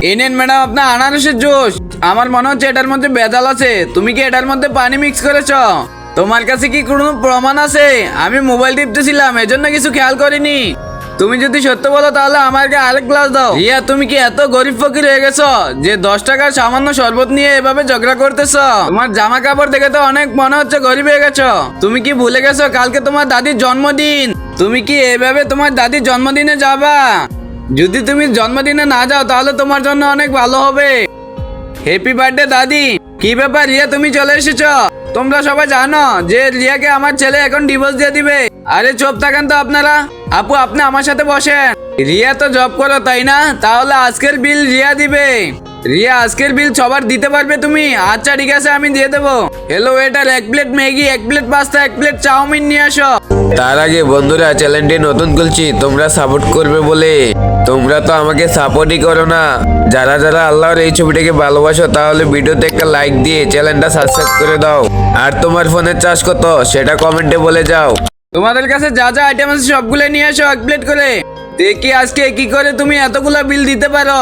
এই নেন ম্যাডাম আপনার আনারসের জুস। আমার মনে হচ্ছে এটার মধ্যে ভেজাল আছে। তুমি কি এটার মধ্যে পানি মিক্স করেছো? তোমার কাছে কি কোনো প্রমাণ আছে? আমি মোবাইল টিপতেছিলাম, এজন্য কিছু খেয়াল করিনি। তুমি যদি সত্য বলো তাহলে আমাকে আরেক গ্লাস দাও। রিয়া, তুমি কি এত গরিব ফকির হয়ে গেছো যে 10 টাকার সামান্য শরবত নিয়ে এভাবে ঝগড়া করতেছো? তোমার জামা কাপড় দেখে তো অনেক মনে হচ্ছে গরিব হয়ে গেছো। তুমি কি ভুলে গেছো কালকে তোমার দাদির জন্মদিন? তুমি কি এভাবে তোমার দাদির জন্মদিনে যাবা? যদি তুমি জন্মদিনে না যাও তাহলে তোমার জন্য অনেক ভালো হবে। হ্যাপি বার্থডে দাদি। কি ব্যাপার রিয়া, তুমি চলে এসেছো? তোমরা সবাই জানো যে রিয়াকে আমার ছেলে এখন ডিভোর্স দিয়ে দিবে। আরে চুপ থাকেন তো আপনারা। আপু, আপনি আমার সাথে বসেন। রিয়া তো জব করো তাই না? তাহলে আজকের বিল রিয়া দিবে। রিয়া, আজকের বিল সবার দিতে পারবে তুমি? আচ্ছা ঠিক আছে, আমি দিয়ে দেবো। Hello waiter, 1 plate Maggi, 1 plate pasta, 1 plate chowmein নিয়ে আসো। তার আগে বন্ধুরা, চ্যানেলটি নতুন খুলছি, তোমরা সাপোর্ট করবে বলে। তোমরা তো আমাকে সাপোর্টই করো না। যারা যারা আল্লাহর এই ছবিটাকে ভালোবাসো তাহলে ভিডিওতে একটা লাইক দিয়ে চ্যানেলটা সাবস্ক্রাইব করে দাও। আর তোমার ফোনের চার্জ কত সেটা কমেন্টে বলে যাও। তোমাদের কাছে যা যা আইটেম আছে সবগুলো নিয়ে এসো 1 প্লেট করে। দেখি আজকে কি করে তুমি এতগুলো বিল দিতে পারো।